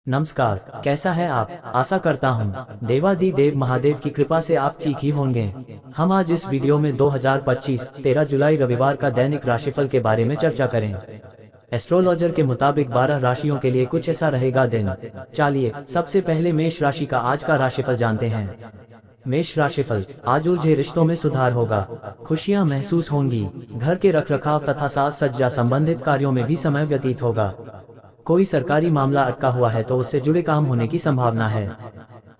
नमस्कार, कैसा है आप? आशा करता हूँ देवादिदेव महादेव की कृपा से आप ठीक ही होंगे। हम आज इस वीडियो में 2025 13 जुलाई रविवार का दैनिक राशिफल के बारे में चर्चा करें। एस्ट्रोलॉजर के मुताबिक 12 राशियों के लिए कुछ ऐसा रहेगा दिन। चलिए सबसे पहले मेष राशि का आज का राशिफल जानते हैं। मेष राशिफल, आज उलझे रिश्तों में सुधार होगा, खुशियां महसूस होंगी, घर के रखरखाव तथा साज सज्जा संबंधित कार्यों में भी समय व्यतीत होगा। कोई सरकारी मामला अटका हुआ है तो उससे जुड़े काम होने की संभावना है।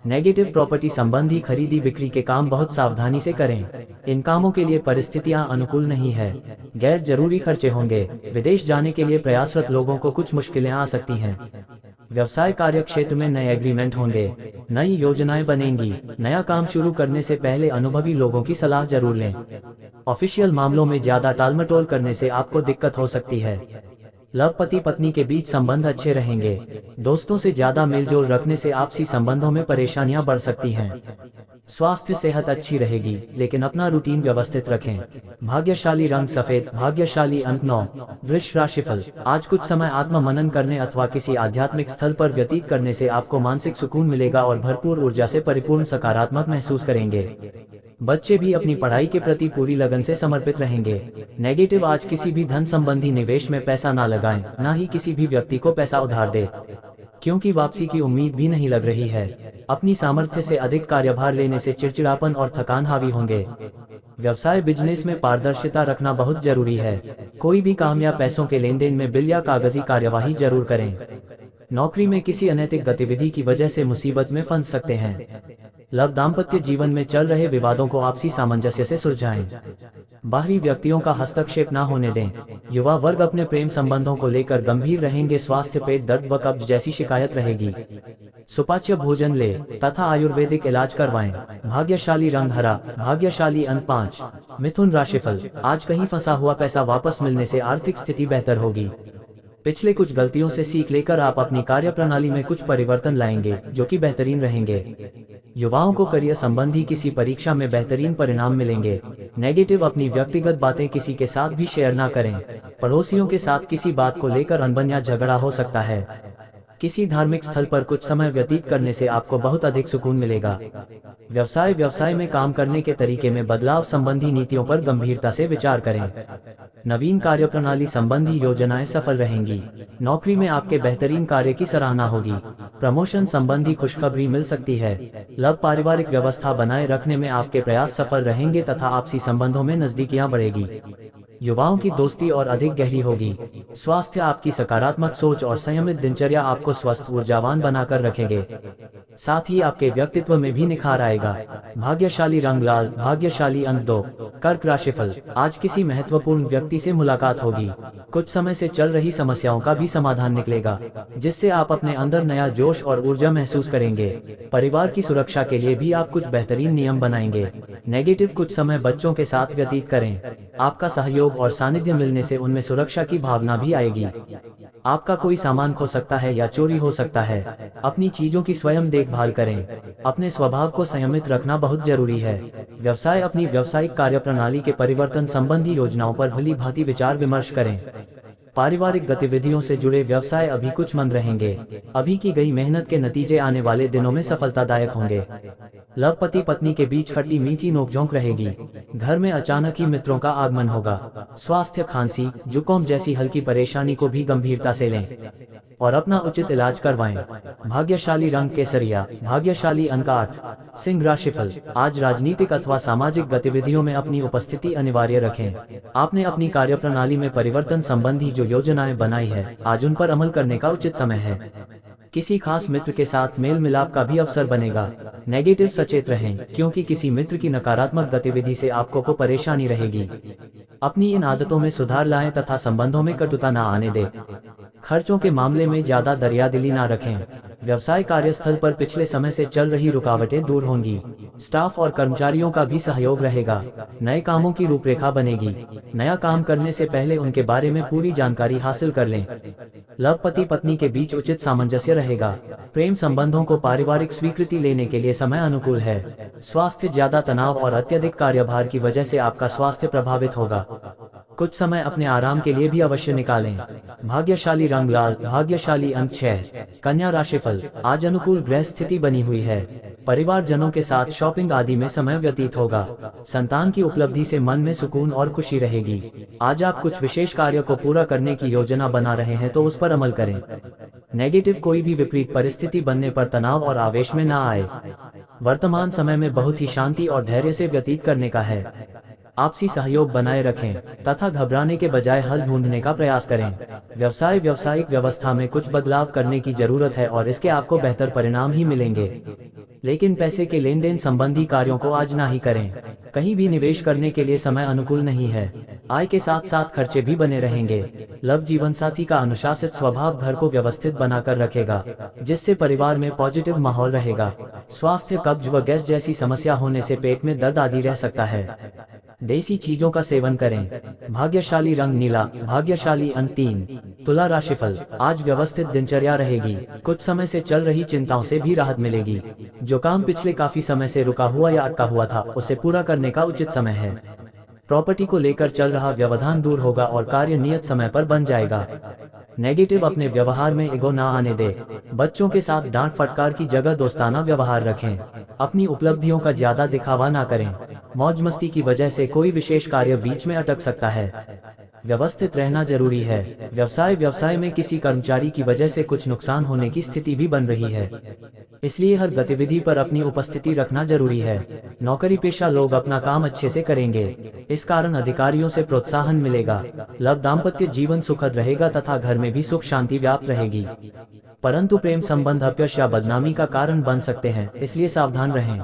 नेगेटिव प्रॉपर्टी संबंधी खरीदी बिक्री के काम बहुत सावधानी से करें, इन कामों के लिए परिस्थितियां अनुकूल नहीं है। गैर जरूरी खर्चे होंगे, विदेश जाने के लिए प्रयासरत लोगों को कुछ मुश्किलें आ सकती हैं। व्यवसाय कार्य क्षेत्र में नए एग्रीमेंट होंगे, नई योजनाएं बनेंगी, नया काम शुरू करने से पहले अनुभवी लोगों की सलाह जरूर लें। ऑफिशियल मामलों में ज्यादा टालमटोल करने से आपको दिक्कत हो सकती है। लव पति पत्नी के बीच संबंध अच्छे रहेंगे, दोस्तों से ज्यादा मेलजोल रखने से आपसी संबंधों में परेशानियां बढ़ सकती हैं। स्वास्थ्य सेहत अच्छी रहेगी, लेकिन अपना रूटीन व्यवस्थित रखें। भाग्यशाली रंग सफेद, भाग्यशाली अंक 9। वृष राशिफल, आज कुछ समय आत्म मनन करने अथवा किसी आध्यात्मिक स्थल पर व्यतीत करने से आपको मानसिक सुकून मिलेगा और भरपूर ऊर्जा से परिपूर्ण सकारात्मक महसूस करेंगे। बच्चे भी अपनी पढ़ाई के प्रति पूरी लगन से समर्पित रहेंगे। नेगेटिव, आज किसी भी धन संबंधी निवेश में पैसा ना लगाएं, ना ही किसी भी व्यक्ति को पैसा उधार दें, क्योंकि वापसी की उम्मीद भी नहीं लग रही है। अपनी सामर्थ्य से अधिक कार्यभार लेने से चिड़चिड़ापन और थकान हावी होंगे। व्यवसाय बिजनेस में पारदर्शिता रखना बहुत जरूरी है। कोई भी काम या पैसों के लेन देन में बिल या कागजी कार्यवाही जरूर करें। नौकरी में किसी अनैतिक गतिविधि की वजह से मुसीबत में फंस सकते हैं। लव दाम्पत्य जीवन में चल रहे विवादों को आपसी सामंजस्य से सुलझाएं। बाहरी व्यक्तियों का हस्तक्षेप न होने दें। युवा वर्ग अपने प्रेम संबंधों को लेकर गंभीर रहेंगे। स्वास्थ्य, पेट दर्द व कब्ज जैसी शिकायत रहेगी। सुपाच्य भोजन ले तथा आयुर्वेदिक इलाज करवाएं। भाग्यशाली रंग हरा, भाग्यशाली अंक 5। मिथुन राशिफल, आज कहीं फंसा हुआ पैसा वापस मिलने से आर्थिक स्थिति बेहतर होगी। पिछले कुछ गलतियों से सीख लेकर आप अपनी कार्यप्रणाली में कुछ परिवर्तन लाएंगे, जो कि बेहतरीन रहेंगे। युवाओं को करियर संबंधी किसी परीक्षा में बेहतरीन परिणाम मिलेंगे। नेगेटिव, अपनी व्यक्तिगत बातें किसी के साथ भी शेयर ना करें। पड़ोसियों के साथ किसी बात को लेकर अनबन या झगड़ा हो सकता है। किसी धार्मिक स्थल पर कुछ समय व्यतीत करने से आपको बहुत अधिक सुकून मिलेगा। व्यवसाय में काम करने के तरीके में बदलाव संबंधी नीतियों पर गंभीरता से विचार करें। नवीन कार्यप्रणाली संबंधी योजनाएं सफल रहेंगी। नौकरी में आपके बेहतरीन कार्य की सराहना होगी। प्रमोशन संबंधी खुशखबरी मिल सकती है। लव, पारिवारिक व्यवस्था बनाए रखने में आपके प्रयास सफल रहेंगे तथा आपसी संबंधों में नजदीकियां बढ़ेगी। युवाओं की दोस्ती और अधिक गहरी होगी। स्वास्थ्य, आपकी सकारात्मक सोच और संयमित दिनचर्या आपको स्वस्थ ऊर्जावान बनाकर रखेंगे। साथ ही आपके व्यक्तित्व में भी निखार आएगा। भाग्यशाली रंग लाल, भाग्यशाली अंक 2। कर्क राशिफल, आज किसी महत्वपूर्ण व्यक्ति से मुलाकात होगी। कुछ समय से चल रही समस्याओं का भी समाधान निकलेगा, जिससे आप अपने अंदर नया जोश और ऊर्जा महसूस करेंगे। परिवार की सुरक्षा के लिए भी आप कुछ बेहतरीन नियम बनाएंगे। नेगेटिव, कुछ समय बच्चों के साथ व्यतीत करें। आपका सहयोग और सानिध्य मिलने से उनमें सुरक्षा की भावना भी आएगी। आपका कोई सामान खो सकता है या चोरी हो सकता है। अपनी चीजों की स्वयं देखभाल करें। अपने स्वभाव को संयमित रखना बहुत जरूरी है। व्यवसाय, अपनी व्यावसायिक कार्यप्रणाली के परिवर्तन संबंधी योजनाओं पर भली भांति विचार विमर्श करें। पारिवारिक गतिविधियों से जुड़े व्यवसाय अभी कुछ मंद रहेंगे। अभी की गई मेहनत के नतीजे आने वाले दिनों में सफलतादायक होंगे। लव, पति पत्नी के बीच खट्टी मीठी नोकझोंक रहेगी। घर में अचानक ही मित्रों का आगमन होगा। स्वास्थ्य, खांसी, जुकाम जैसी हल्की परेशानी को भी गंभीरता से लें और अपना उचित इलाज करवाएं। भाग्यशाली रंग केसरिया, भाग्यशाली अंक 8। सिंह राशिफल, आज राजनीतिक अथवा सामाजिक गतिविधियों में अपनी उपस्थिति अनिवार्य रखें। आपने अपनी कार्यप्रणाली में परिवर्तन संबंधी जो योजनाएं बनाई है, आज उन पर अमल करने का उचित समय है। किसी खास मित्र के साथ मेल मिलाप का भी अवसर बनेगा। नेगेटिव, सचेत रहें, क्योंकि किसी मित्र की नकारात्मक गतिविधि से आपको परेशानी रहेगी। अपनी इन आदतों में सुधार लाएं तथा संबंधों में कटुता ना आने दें। खर्चों के मामले में ज्यादा दरियादिली ना रखें। व्यवसाय कार्यस्थल पर पिछले समय से चल रही रुकावटें दूर होंगी। स्टाफ और कर्मचारियों का भी सहयोग रहेगा। नए कामों की रूपरेखा बनेगी। नया काम करने से पहले उनके बारे में पूरी जानकारी हासिल कर लें। लव, पति पत्नी के बीच उचित सामंजस्य रहेगा। प्रेम संबंधों को पारिवारिक स्वीकृति लेने के लिए समय अनुकूल है। स्वास्थ्य, ज्यादा तनाव और अत्यधिक कार्यभार की वजह से आपका स्वास्थ्य प्रभावित होगा। कुछ समय अपने आराम के लिए भी अवश्य निकालें। भाग्यशाली रंग लाल, भाग्यशाली अंक 6। कन्या राशिफल, आज अनुकूल ग्रह स्थिति बनी हुई है। परिवारजनों के साथ शॉपिंग आदि में समय व्यतीत होगा। संतान की उपलब्धि से मन में सुकून और खुशी रहेगी। आज आप कुछ विशेष कार्य को पूरा करने की योजना बना रहे हैं तो उस पर अमल करें। नेगेटिव, कोई भी विपरीत परिस्थिति बनने पर तनाव और आवेश में ना आए। वर्तमान समय में बहुत ही शांति और धैर्य से व्यतीत करने का है। आपसी सहयोग बनाए रखें तथा घबराने के बजाय हल ढूंढने का प्रयास करें। व्यावसायिक व्यवस्था में कुछ बदलाव करने की जरूरत है और इसके आपको बेहतर परिणाम ही मिलेंगे। लेकिन पैसे के लेन देन संबंधी कार्यों को आज ना ही करें। कहीं भी निवेश करने के लिए समय अनुकूल नहीं है। आय के साथ साथ खर्चे भी बने रहेंगे। लव जीवन साथी का अनुशासित स्वभाव घर को व्यवस्थित बनाकर रखेगा, जिससे परिवार में पॉजिटिव माहौल रहेगा। स्वास्थ्य, कब्ज व गैस जैसी समस्या होने से पेट में दर्द आदि रह सकता है। देसी चीजों का सेवन करें। भाग्यशाली रंग नीला, भाग्यशाली अंक 3। तुला राशिफल, आज व्यवस्थित दिनचर्या रहेगी। कुछ समय से चल रही चिंताओं से भी राहत मिलेगी। जो काम पिछले काफी समय से रुका हुआ या अटका हुआ था, उसे पूरा करने का उचित समय है। प्रॉपर्टी को लेकर चल रहा व्यवधान दूर होगा और कार्य नियत समय पर बन जाएगा। नेगेटिव, अपने व्यवहार में ईगो ना आने दे। बच्चों के साथ डांट फटकार की जगह दोस्ताना व्यवहार रखें। अपनी उपलब्धियों का ज्यादा दिखावा ना करें। मौज मस्ती की वजह से कोई विशेष कार्य बीच में अटक सकता है। व्यवस्थित रहना जरूरी है। व्यवसाय में किसी कर्मचारी की वजह से कुछ नुकसान होने की स्थिति भी बन रही है, इसलिए हर गतिविधि पर अपनी उपस्थिति रखना जरूरी है। नौकरी पेशा लोग अपना काम अच्छे से करेंगे, इस कारण अधिकारियों से प्रोत्साहन मिलेगा। लव दाम्पत्य जीवन सुखद रहेगा तथा घर में भी सुख शांति व्याप्त रहेगी। परंतु प्रेम संबंध अपयश या बदनामी का कारण बन सकते हैं, इसलिए सावधान रहें।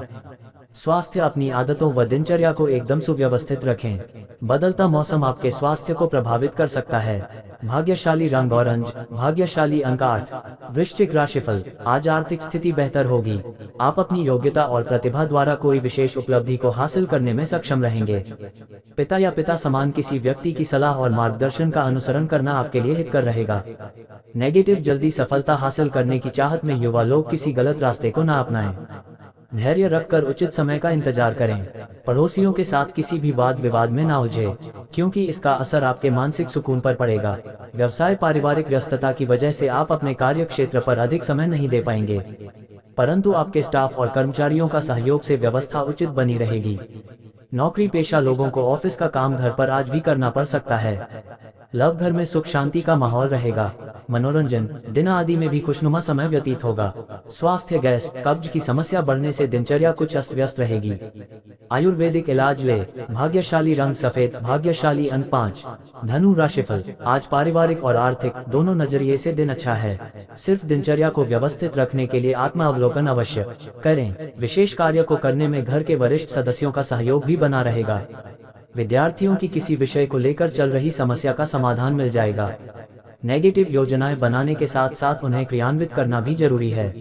स्वास्थ्य, अपनी आदतों व दिनचर्या को एकदम सुव्यवस्थित रखें। बदलता मौसम आपके स्वास्थ्य को प्रभावित कर सकता है। भाग्यशाली रंग ऑरेंज, भाग्यशाली अंक 8। वृश्चिक राशिफल, आज आर्थिक स्थिति बेहतर होगी। आप अपनी योग्यता और प्रतिभा द्वारा कोई विशेष उपलब्धि को हासिल करने में सक्षम रहेंगे। पिता या पिता समान किसी व्यक्ति की सलाह और मार्गदर्शन का अनुसरण करना आपके लिए हितकर रहेगा। नेगेटिव, जल्दी सफलता हासिल करने की चाहत में युवा लोग किसी गलत रास्ते को न अपनाएं। धैर्य रखकर उचित समय का इंतजार करें। पड़ोसियों के साथ किसी भी वाद विवाद में ना उलझे, क्योंकि इसका असर आपके मानसिक सुकून पर पड़ेगा। व्यवसाय, पारिवारिक व्यस्तता की वजह से आप अपने कार्य क्षेत्र पर अधिक समय नहीं दे पाएंगे, परंतु आपके स्टाफ और कर्मचारियों का सहयोग से व्यवस्था उचित बनी रहेगी। नौकरी पेशा लोगों को ऑफिस का काम घर पर आज भी करना पड़ सकता है। लव, घर में सुख शांति का माहौल रहेगा। मनोरंजन, दिन आदि में भी खुशनुमा समय व्यतीत होगा। स्वास्थ्य, गैस कब्ज की समस्या बढ़ने से दिनचर्या कुछ अस्त व्यस्त रहेगी। आयुर्वेदिक इलाज ले। भाग्यशाली रंग सफेद, भाग्यशाली अंक 5। धनु राशिफल, आज पारिवारिक और आर्थिक दोनों नजरिए से दिन अच्छा है। सिर्फ दिनचर्या को व्यवस्थित रखने के लिए आत्मावलोकन अवश्य करें। विशेष कार्य को करने में घर के वरिष्ठ सदस्यों का सहयोग भी बना रहेगा। विद्यार्थियों की किसी विषय को लेकर चल रही समस्या का समाधान मिल जाएगा। नेगेटिव, योजनाएं बनाने के साथ साथ उन्हें क्रियान्वित करना भी जरूरी है।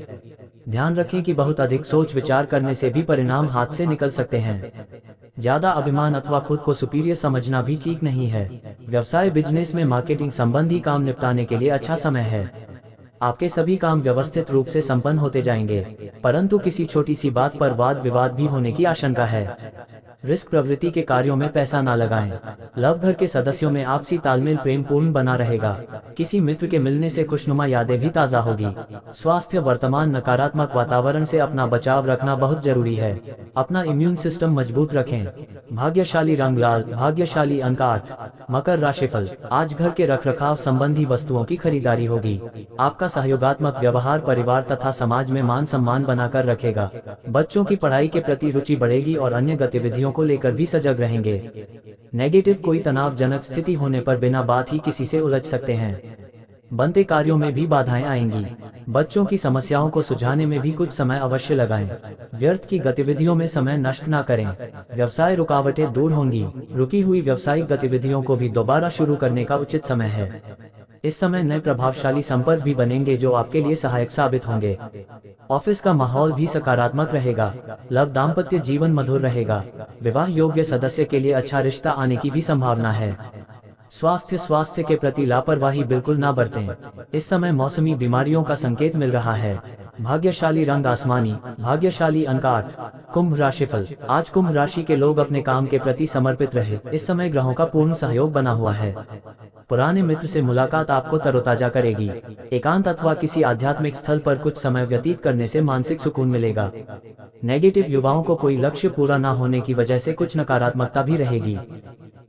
ध्यान रखें कि बहुत अधिक सोच विचार करने से भी परिणाम हाथ से निकल सकते हैं। ज्यादा अभिमान अथवा खुद को सुपीरियर समझना भी ठीक नहीं है। व्यवसाय, बिजनेस में मार्केटिंग संबंधी काम निपटाने के लिए अच्छा समय है। आपके सभी काम व्यवस्थित रूप से संपन्न होते जाएंगे, परंतु किसी छोटी सी बात पर वाद विवाद भी होने की आशंका है। रिस्क प्रवृत्ति के कार्यों में पैसा ना लगाएं। लव, घर के सदस्यों में आपसी तालमेल प्रेम पूर्ण बना रहेगा। किसी मित्र के मिलने से खुशनुमा यादें भी ताज़ा होगी। स्वास्थ्य, वर्तमान नकारात्मक वातावरण से अपना बचाव रखना बहुत जरूरी है। अपना इम्यून सिस्टम मजबूत रखें। भाग्यशाली रंग लाल, भाग्यशाली अंक 8। मकर राशिफल, आज घर के रखरखाव संबंधी वस्तुओं की खरीदारी होगी। आपका सहयोगात्मक व्यवहार परिवार तथा समाज में मान सम्मान बनाकर रखेगा। बच्चों की पढ़ाई के प्रति रुचि बढ़ेगी और अन्य गतिविधियों को लेकर भी सजग रहेंगे। नेगेटिव, कोई तनावजनक स्थिति होने पर बिना बात ही किसी से उलझ सकते हैं। बनते कार्यों में भी बाधाएं आएंगी। बच्चों की समस्याओं को सुलझाने में भी कुछ समय अवश्य लगाएं। व्यर्थ की गतिविधियों में समय नष्ट ना करें। व्यवसाय, रुकावटें दूर होंगी। रुकी हुई व्यावसायिक गतिविधियों को भी दोबारा शुरू करने का उचित समय है। इस समय नए प्रभावशाली संपर्क भी बनेंगे जो आपके लिए सहायक साबित होंगे। ऑफिस का माहौल भी सकारात्मक रहेगा। लव, दाम्पत्य जीवन मधुर रहेगा। विवाह योग्य सदस्य के लिए अच्छा रिश्ता आने की भी संभावना है। स्वास्थ्य के प्रति लापरवाही बिल्कुल ना बरतें। इस समय मौसमी बीमारियों का संकेत मिल रहा है। भाग्यशाली रंग आसमानी, भाग्यशाली अंक 8। कुंभ राशिफल। आज कुंभ राशि के लोग अपने काम के प्रति समर्पित रहे। इस समय ग्रहों का पूर्ण सहयोग बना हुआ है। पुराने मित्र से मुलाकात आपको तरोताजा करेगी। एकांत अथवा किसी आध्यात्मिक स्थल पर कुछ समय व्यतीत करने से मानसिक सुकून मिलेगा। नेगेटिव युवाओं को कोई लक्ष्य पूरा न होने की वजह से कुछ नकारात्मकता भी रहेगी।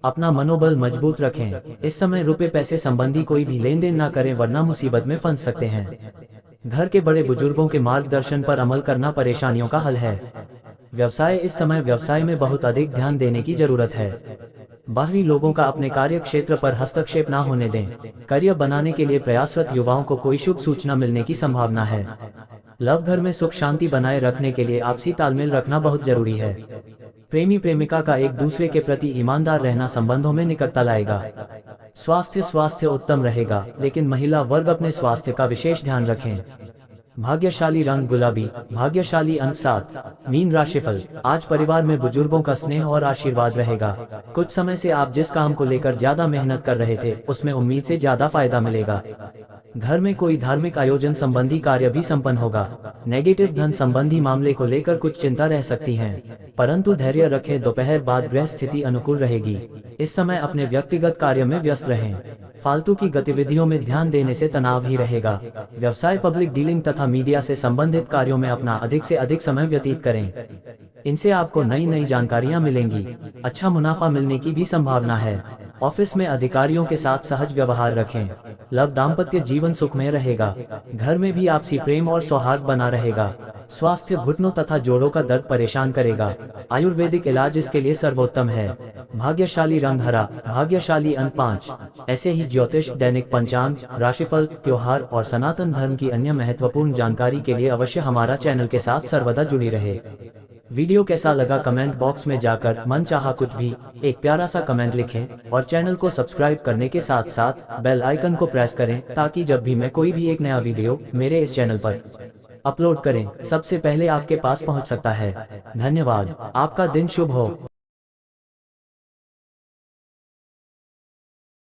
अपना मनोबल मजबूत रखें। इस समय रुपए पैसे संबंधी कोई भी लेन देन न करें, वरना मुसीबत में फंस सकते हैं। घर के बड़े बुजुर्गों के मार्गदर्शन पर अमल करना परेशानियों का हल है। व्यवसाय। इस समय व्यवसाय में बहुत अधिक ध्यान देने की जरूरत है। बाहरी लोगों का अपने कार्य क्षेत्र पर हस्तक्षेप न होने दें। करियर बनाने के लिए प्रयासरत युवाओं को कोई शुभ सूचना मिलने की संभावना है। लव घर में सुख शांति बनाए रखने के लिए आपसी तालमेल रखना बहुत जरूरी है। प्रेमी प्रेमिका का एक दूसरे के प्रति ईमानदार रहना संबंधों में निकटता लाएगा। स्वास्थ्य उत्तम रहेगा, लेकिन महिला वर्ग अपने स्वास्थ्य का विशेष ध्यान रखें। भाग्यशाली रंग गुलाबी, भाग्यशाली अंक 7। मीन राशिफल। आज परिवार में बुजुर्गों का स्नेह और आशीर्वाद रहेगा। कुछ समय से आप जिस काम को लेकर ज्यादा मेहनत कर रहे थे, उसमें उम्मीद से ज्यादा फायदा मिलेगा। घर में कोई धार्मिक आयोजन संबंधी कार्य भी संपन्न होगा। नेगेटिव धन संबंधी मामले को लेकर कुछ चिंता रह सकती है, परंतु धैर्य रखें। दोपहर बाद ग्रह स्थिति अनुकूल रहेगी। इस समय अपने व्यक्तिगत कार्य में व्यस्त रहें। फालतू की गतिविधियों में ध्यान देने से तनाव ही रहेगा। व्यवसाय, पब्लिक डीलिंग तथा मीडिया से संबंधित कार्यों में अपना अधिक से अधिक समय व्यतीत करें। इनसे आपको नई नई जानकारियां मिलेंगी। अच्छा मुनाफा मिलने की भी संभावना है। ऑफिस में अधिकारियों के साथ सहज व्यवहार रखें। लव दाम्पत्य जीवन सुखमय रहेगा। घर में भी आपसी प्रेम और सौहार्द बना रहेगा। स्वास्थ्य, घुटनों तथा जोड़ों का दर्द परेशान करेगा। आयुर्वेदिक इलाज इसके लिए सर्वोत्तम है। भाग्यशाली रंग हरा, भाग्यशाली अंक 5। ऐसे ही ज्योतिष, दैनिक पंचांग, राशिफल, त्योहार और सनातन धर्म की अन्य महत्वपूर्ण जानकारी के लिए अवश्य हमारा चैनल के साथ सर्वदा जुड़ी रहे। वीडियो कैसा लगा कमेंट बॉक्स में जाकर मन चाहा कुछ भी एक प्यारा सा कमेंट लिखें और चैनल को सब्सक्राइब करने के साथ साथ बेल आइकन को प्रेस करें, ताकि जब भी मैं कोई भी एक नया वीडियो मेरे इस चैनल पर अपलोड करें, सबसे पहले आपके पास पहुंच सकता है। धन्यवाद। आपका दिन शुभ हो।